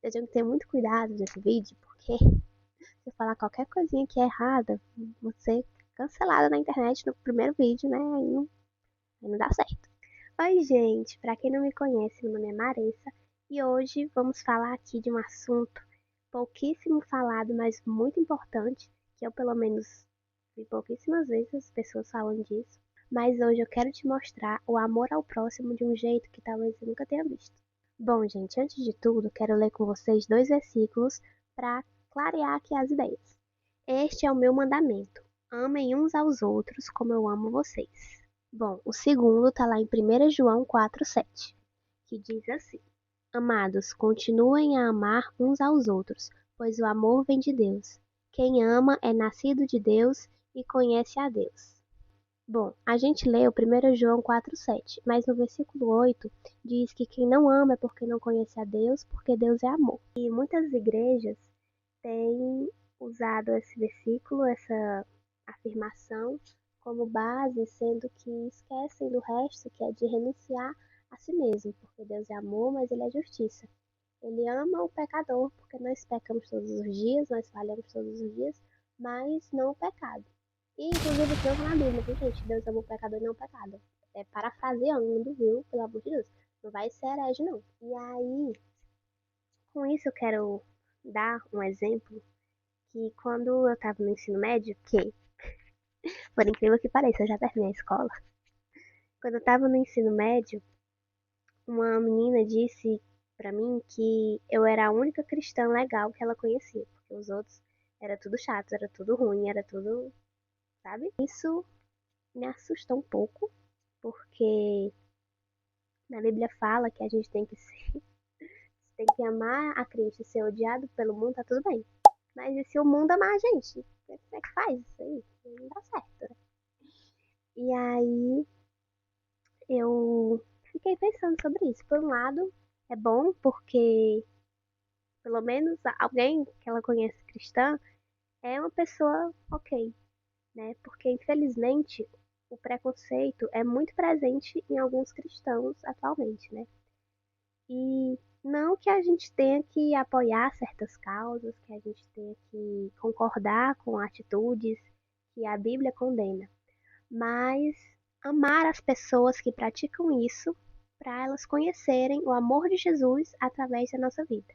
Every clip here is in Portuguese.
Eu tenho que ter muito cuidado nesse vídeo, porque se eu falar qualquer coisinha que é errada, vou ser cancelada na internet no primeiro vídeo, né? Aí não dá certo. Oi, gente! Pra quem não me conhece, meu nome é Maressa e hoje vamos falar aqui de um assunto pouquíssimo falado, mas muito importante, que eu pelo menos vi pouquíssimas vezes as pessoas falam disso. Mas hoje eu quero te mostrar o amor ao próximo de um jeito que talvez você nunca tenha visto. Bom, gente, antes de tudo, quero ler com vocês dois versículos para clarear aqui as ideias. Este é o meu mandamento: amem uns aos outros como eu amo vocês. Bom, o segundo está lá em 1 João 4,7, que diz assim: Amados, continuem a amar uns aos outros, pois o amor vem de Deus. Quem ama é nascido de Deus e conhece a Deus. Bom, a gente leu 1 João 4,7, mas no versículo 8 diz que quem não ama é porque não conhece a Deus, porque Deus é amor. E muitas igrejas têm usado esse versículo, essa afirmação, como base, sendo que esquecem do resto, que é de renunciar a si mesmo, porque Deus é amor, mas Ele é justiça. Ele ama o pecador, porque nós pecamos todos os dias, nós falhamos todos os dias, mas não o pecado. E, inclusive, isso não está na Bíblia, viu, gente? Deus ama o pecador e não o pecado. É parafraseando, viu? Pelo amor de Deus. Não vai ser herege, não. E aí, com isso, eu quero dar um exemplo que quando eu estava no ensino médio, que, por incrível que pareça, eu já terminei a escola. Quando eu estava no ensino médio, uma menina disse pra mim que eu era a única cristã legal que ela conhecia, porque os outros era tudo chato, era tudo ruim, era tudo, sabe? Isso me assustou um pouco, porque na Bíblia fala que a gente tem que ser, tem que amar a Cristo e ser odiado pelo mundo, tá tudo bem. Mas e se o mundo amar a gente? Como é que faz isso aí? Não dá certo, né? E aí eu fiquei pensando sobre isso. Por um lado, é bom porque pelo menos alguém que ela conhece cristã é uma pessoa ok, né? Porque infelizmente o preconceito é muito presente em alguns cristãos atualmente, né? E não que a gente tenha que apoiar certas causas, que a gente tenha que concordar com atitudes que a Bíblia condena, mas amar as pessoas que praticam isso para elas conhecerem o amor de Jesus através da nossa vida.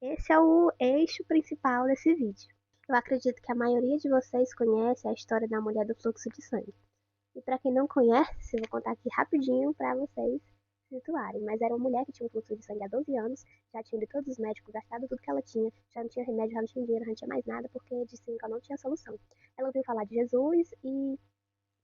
Esse é o eixo principal desse vídeo. Eu acredito que a maioria de vocês conhece a história da mulher do fluxo de sangue. E para quem não conhece, eu vou contar aqui rapidinho para vocês se situarem. Mas era uma mulher que tinha um fluxo de sangue há 12 anos, já tinha ido todos os médicos, gastado tudo que ela tinha, já não tinha remédio, já não tinha dinheiro, já não tinha mais nada, porque diziam que ela não tinha solução. Ela ouviu falar de Jesus e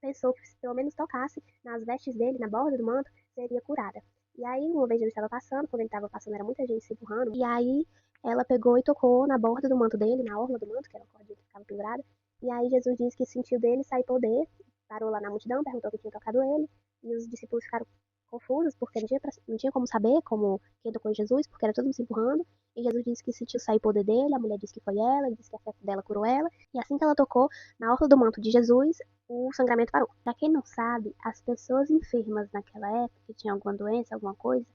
pensou que se pelo menos tocasse nas vestes dele, na borda do manto, seria curada. E aí, uma vez ele estava passando, quando ele estava passando era muita gente se empurrando, e aí ela pegou e tocou na borda do manto dele, na orla do manto, que era uma cordinha que ficava pendurada, e aí Jesus disse que sentiu dele sair poder, parou lá na multidão, perguntou quem tinha tocado ele, e os discípulos ficaram confusos, porque não tinha como saber como quem tocou em Jesus, porque era todo mundo se empurrando, e Jesus disse que sentiu sair poder dele, a mulher disse que foi ela, ele disse que a fé dela curou ela, e assim que ela tocou na orla do manto de Jesus, o sangramento parou. Pra quem não sabe, as pessoas enfermas naquela época, que tinham alguma doença, alguma coisa,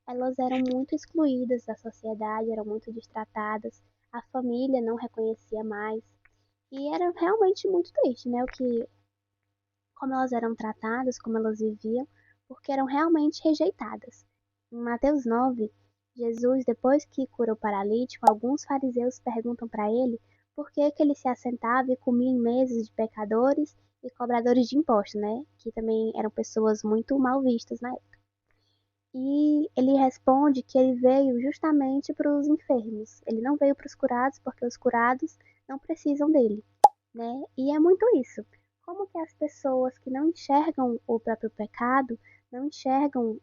elas eram muito excluídas da sociedade, eram muito destratadas, a família não reconhecia mais, e era realmente muito triste, né, como elas eram tratadas, como elas viviam, porque eram realmente rejeitadas. Em Mateus 9, Jesus, depois que cura o paralítico, alguns fariseus perguntam para ele por que ele se assentava e comia em mesas de pecadores e cobradores de impostos, né? Que também eram pessoas muito mal vistas na época. E ele responde que ele veio justamente para os enfermos. Ele não veio para os curados, porque os curados não precisam dele, né? E é muito isso. Como que as pessoas que não enxergam o próprio pecado, não enxergam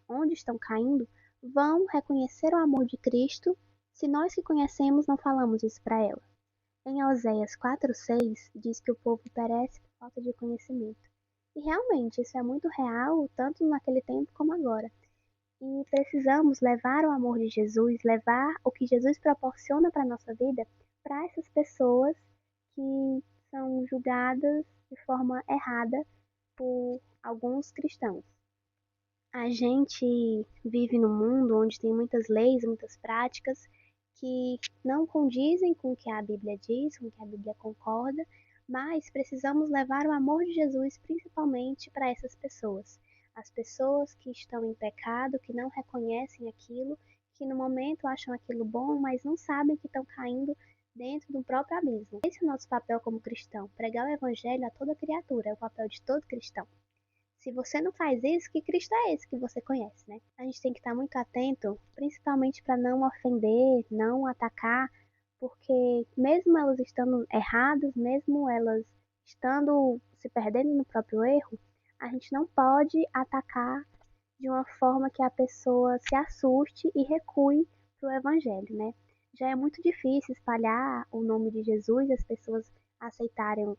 onde estão caindo, vão reconhecer o amor de Cristo se nós que conhecemos não falamos isso para elas? Em Oséias 4,6 diz que o povo perece por falta de conhecimento. E realmente isso é muito real, tanto naquele tempo como agora. E precisamos levar o amor de Jesus, levar o que Jesus proporciona para a nossa vida para essas pessoas que são julgadas de forma errada por alguns cristãos. A gente vive num mundo onde tem muitas leis, muitas práticas que não condizem com o que a Bíblia diz, com o que a Bíblia concorda, mas precisamos levar o amor de Jesus principalmente para essas pessoas. As pessoas que estão em pecado, que não reconhecem aquilo, que no momento acham aquilo bom, mas não sabem que estão caindo dentro do próprio abismo. Esse é o nosso papel como cristão, pregar o evangelho a toda criatura, é o papel de todo cristão. Se você não faz isso, que Cristo é esse que você conhece, né? A gente tem que estar muito atento, principalmente para não ofender, não atacar, porque mesmo elas estando erradas, mesmo elas estando se perdendo no próprio erro, a gente não pode atacar de uma forma que a pessoa se assuste e recue para o evangelho, né? Já é muito difícil espalhar o nome de Jesus e as pessoas aceitarem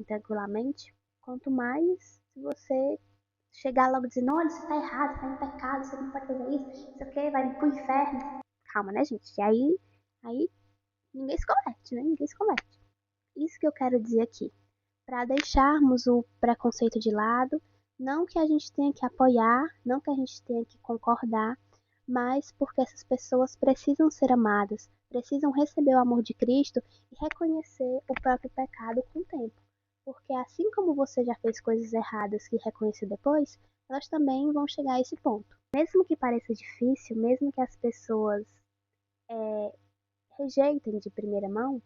tranquilamente. Quanto mais se você chegar logo dizendo, olha, você tá errado, você tá em pecado, você não pode fazer isso, isso aqui, vai pro inferno. Calma, né, gente? E aí ninguém se converte, né? Ninguém se converte. Isso que eu quero dizer aqui. Para deixarmos o preconceito de lado, não que a gente tenha que apoiar, não que a gente tenha que concordar, mas porque essas pessoas precisam ser amadas, precisam receber o amor de Cristo e reconhecer o próprio pecado com o tempo. Porque assim como você já fez coisas erradas que reconheceu depois, elas também vão chegar a esse ponto. Mesmo que pareça difícil, mesmo que as pessoas rejeitem de primeira mão,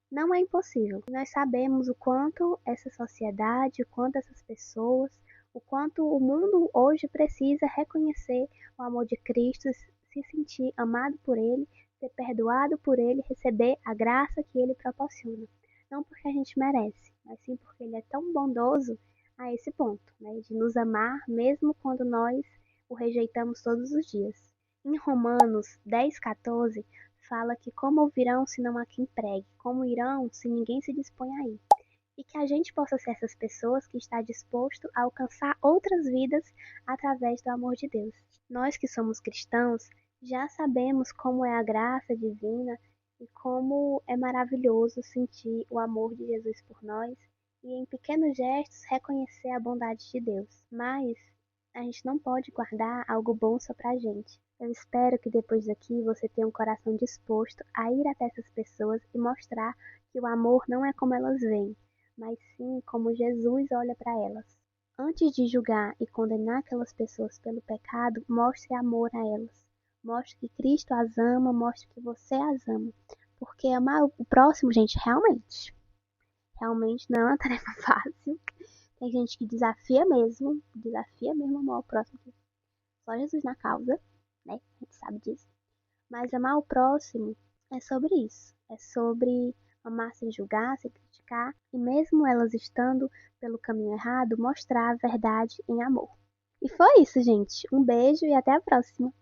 não é impossível. Nós sabemos o quanto essa sociedade, o quanto essas pessoas, o quanto o mundo hoje precisa reconhecer o amor de Cristo, se sentir amado por Ele, ser perdoado por Ele, receber a graça que Ele proporciona. Não porque a gente merece, mas sim porque Ele é tão bondoso a esse ponto, né, de nos amar mesmo quando nós o rejeitamos todos os dias. Em Romanos 10:14, fala que como ouvirão se não há quem pregue, como irão se ninguém se dispõe a ir. E que a gente possa ser essas pessoas que está disposto a alcançar outras vidas através do amor de Deus. Nós que somos cristãos já sabemos como é a graça divina e como é maravilhoso sentir o amor de Jesus por nós e em pequenos gestos reconhecer a bondade de Deus. Mas a gente não pode guardar algo bom só pra gente. Eu espero que depois daqui você tenha um coração disposto a ir até essas pessoas e mostrar que o amor não é como elas veem, mas sim como Jesus olha para elas. Antes de julgar e condenar aquelas pessoas pelo pecado, mostre amor a elas. Mostre que Cristo as ama, mostre que você as ama. Porque amar o próximo, gente, realmente não é uma tarefa fácil. Tem gente que desafia mesmo amar o próximo. Só Jesus na causa, né? A gente sabe disso. Mas amar o próximo é sobre isso. É sobre amar sem julgar, sem criticar. E mesmo elas estando pelo caminho errado, mostrar a verdade em amor. E foi isso, gente. Um beijo e até a próxima.